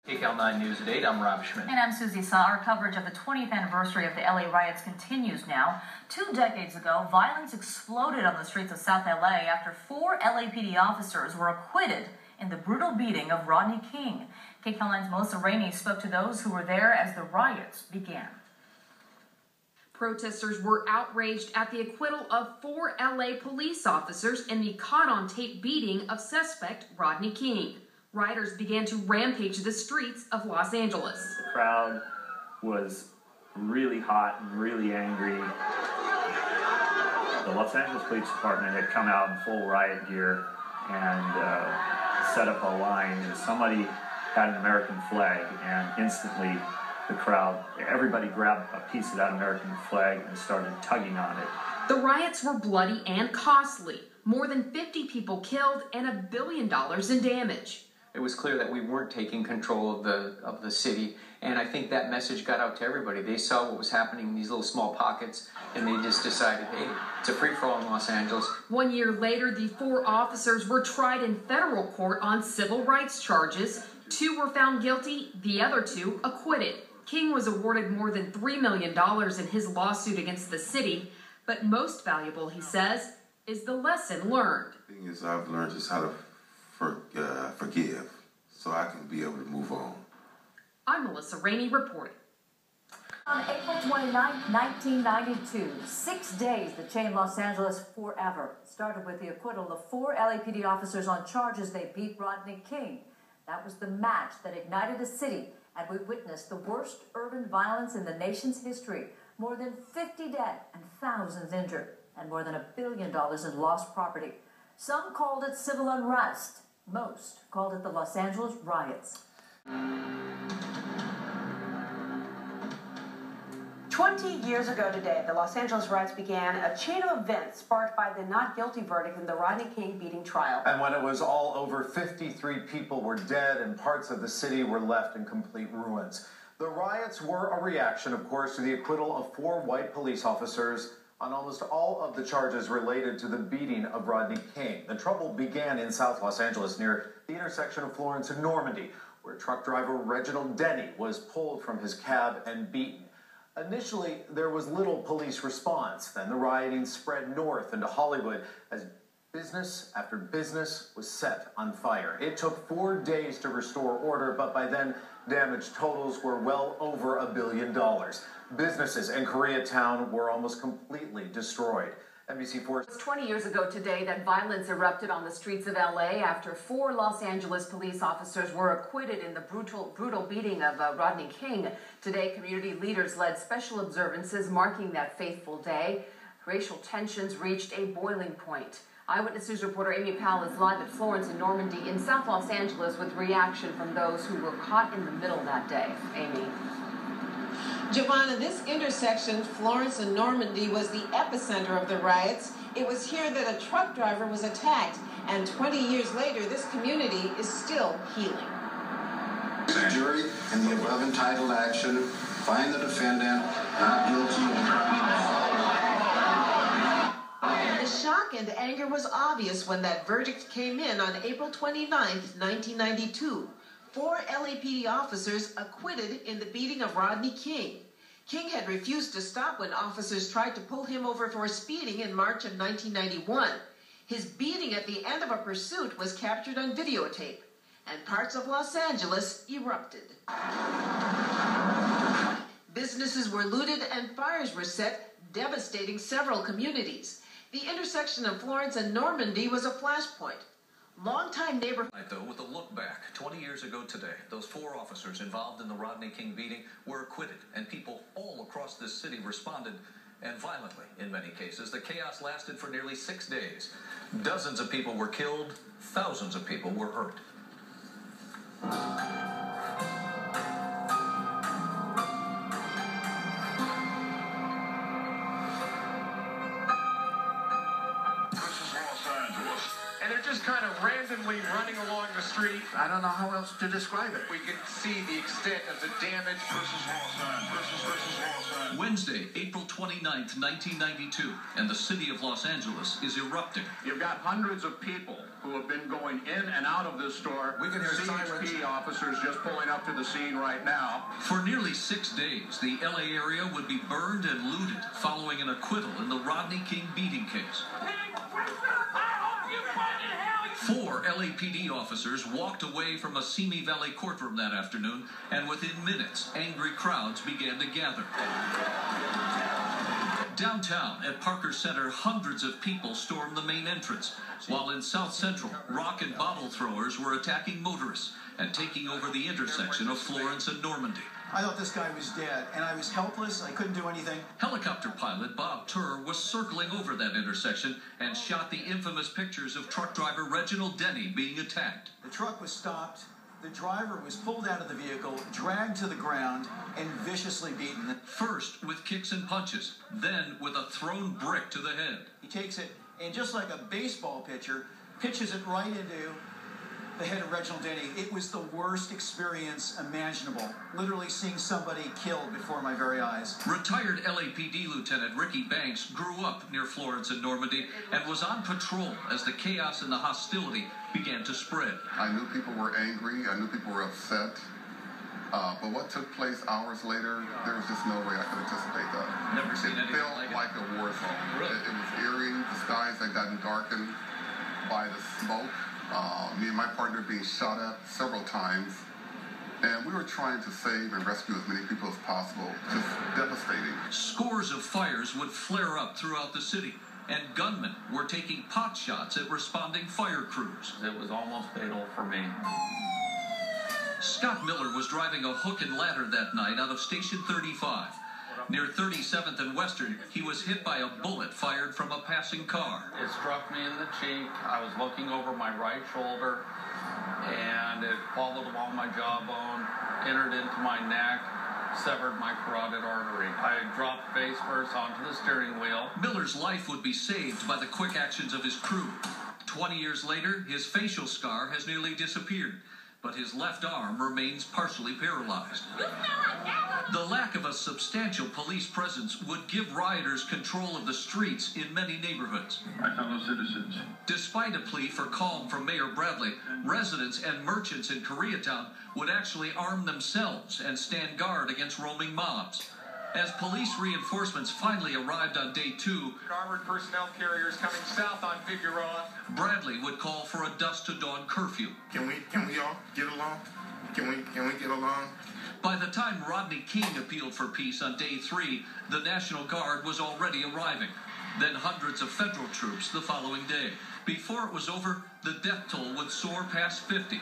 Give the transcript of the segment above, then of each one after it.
KCAL 9 News at 8, I'm Rob Schmidt. And I'm Susie Saw. Our coverage of the 20th anniversary of the LA riots continues now. 2 decades ago, violence exploded on the streets of South LA after 4 LAPD officers were acquitted in the brutal beating of Rodney King. KCAL 9's Melissa Rainey spoke to those who were there as the riots began. Protesters were outraged at the acquittal of 4 LA police officers in the caught-on-tape beating of suspect Rodney King. Rioters began to rampage the streets of Los Angeles. The crowd was really hot and really angry. The Los Angeles Police Department had come out in full riot gear and set up a line, and somebody had an American flag, and instantly the crowd, everybody grabbed a piece of that American flag and started tugging on it. The riots were bloody and costly. More than 50 people killed and $1 billion in damage. It was clear that we weren't taking control of the city, and I think that message got out to everybody. They saw what was happening in these little small pockets, and they just decided, hey, it's a free-for-all in Los Angeles. 1 year later, the 4 officers were tried in federal court on civil rights charges. 2 were found guilty, the other 2 acquitted. King was awarded more than $3 million in his lawsuit against the city, but most valuable, he says, is the lesson learned. The thing is, I've learned just how to forgive, so I can be able to move on. I'm Melissa Rainey reporting. On April 29, 1992, 6 days that changed Los Angeles forever. It started with the acquittal of 4 LAPD officers on charges they beat Rodney King. That was the match that ignited the city, and we witnessed the worst urban violence in the nation's history. More than 50 dead and thousands injured, and more than $1 billion in lost property. Some called it civil unrest. Most called it the Los Angeles riots. 20 years ago today, the Los Angeles riots began, a chain of events sparked by the not guilty verdict in the Rodney King beating trial. And when it was all over, 53 people were dead and parts of the city were left in complete ruins. The riots were a reaction, of course, to the acquittal of 4 white police officers on almost all of the charges related to the beating of Rodney King. The trouble began in South Los Angeles near the intersection of Florence and Normandy, where truck driver Reginald Denny was pulled from his cab and beaten. Initially, there was little police response. Then the rioting spread north into Hollywood as business after business was set on fire. It took 4 days to restore order, but by then, damage totals were well over $1 billion. Businesses in Koreatown were almost completely destroyed. NBC4. It was 20 years ago today that violence erupted on the streets of LA after 4 Los Angeles police officers were acquitted in the brutal beating of Rodney King. Today, community leaders led special observances marking that fateful day. Racial tensions reached a boiling point. Eyewitness News reporter Amy Powell is live at Florence and Normandy in South Los Angeles with reaction from those who were caught in the middle that day. Amy. Giovanna, this intersection, Florence and Normandy, was the epicenter of the riots. It was here that a truck driver was attacked, and 20 years later, this community is still healing. The jury in the above entitled action find the defendant not guilty of The shock and anger was obvious when that verdict came in on April 29, 1992. 4 LAPD officers acquitted in the beating of Rodney King. King had refused to stop when officers tried to pull him over for speeding in March of 1991. His beating at the end of a pursuit was captured on videotape, and parts of Los Angeles erupted. Businesses were looted and fires were set, devastating several communities. The intersection of Florence and Normandy was a flashpoint. Longtime neighbor. Though, with a look back, 20 years ago today, those 4 officers involved in the Rodney King beating were acquitted, and people all across this city responded, and violently in many cases. The chaos lasted for nearly 6 days. Dozens of people were killed, thousands of people were hurt. And they're just just kind of randomly running along the street. I don't know how else to describe it. We can see the extent of the damage. Wednesday, April 29th, 1992, and the city of Los Angeles is erupting. You've got hundreds of people who have been going in and out of this store. We can hear sirens. CHP officers just pulling up to the scene right now. For nearly 6 days, the LA area would be burned and looted following an acquittal in the Rodney King beating case. 4 LAPD officers walked away from a Simi Valley courtroom that afternoon, and within minutes, angry crowds began to gather. Downtown at Parker Center, hundreds of people stormed the main entrance, while in South Central, rock and bottle throwers were attacking motorists and taking over the intersection of Florence and Normandy. I thought this guy was dead, and I was helpless. I couldn't do anything. Helicopter pilot Bob Turr was circling over that intersection and shot the infamous pictures of truck driver Reginald Denny being attacked. The truck was stopped. The driver was pulled out of the vehicle, dragged to the ground, and viciously beaten. First with kicks and punches, then with a thrown brick to the head. He takes it, and just like a baseball pitcher, pitches it right into the head of Reginald Denny. It was the worst experience imaginable. Literally seeing somebody killed before my very eyes. Retired LAPD Lieutenant Ricky Banks grew up near Florence and Normandy and was on patrol as the chaos and the hostility began to spread. I knew people were angry. I knew people were upset. But what took place hours later, there was just no way I could anticipate that. Never seen anything like it. It felt like a war zone. Really? It was eerie. The skies had gotten darkened by the smoke. Me and my partner being shot at several times, and we were trying to save and rescue as many people as possible. Just devastating. Scores of fires would flare up throughout the city, and gunmen were taking pot shots at responding fire crews. It was almost fatal for me. Scott Miller was driving a hook and ladder that night out of Station 35. Near 37th and Western, he was hit by a bullet fired from a passing car. It struck me in the cheek. I was looking over my right shoulder, and it followed along my jawbone, entered into my neck, severed my carotid artery. I dropped face first onto the steering wheel. Miller's life would be saved by the quick actions of his crew. 20 years later, his facial scar has nearly disappeared, but his left arm remains partially paralyzed. The lack of a substantial police presence would give rioters control of the streets in many neighborhoods. My fellow citizens. Despite a plea for calm from Mayor Bradley, residents and merchants in Koreatown would actually arm themselves and stand guard against roaming mobs. As police reinforcements finally arrived on day 2, Armored personnel carriers coming south on Figueroa. Bradley would call for a dusk to dawn curfew. Can we all get along? Can we get along? By the time Rodney King appealed for peace on day 3, the National Guard was already arriving. Then hundreds of federal troops the following day. Before it was over, the death toll would soar past 50.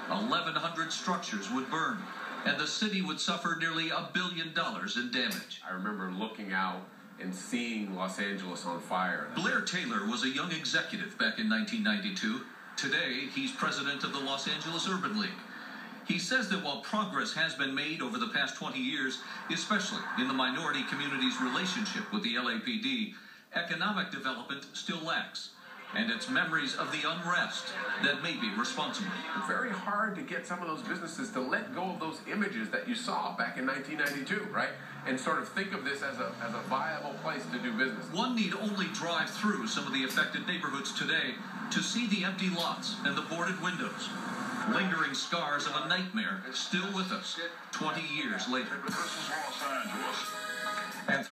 1,100 structures would burn, and the city would suffer nearly $1 billion in damage. I remember looking out and seeing Los Angeles on fire. Blair Taylor was a young executive back in 1992. Today, he's president of the Los Angeles Urban League. He says that while progress has been made over the past 20 years, especially in the minority community's relationship with the LAPD, economic development still lacks. And it's memories of the unrest that may be responsible. It's very hard to get some of those businesses to let go of those images that you saw back in 1992, right? And sort of think of this as a viable place to do business. One need only drive through some of the affected neighborhoods today to see the empty lots and the boarded windows. Lingering scars of a nightmare still with us 20 years later. This is Los Angeles. And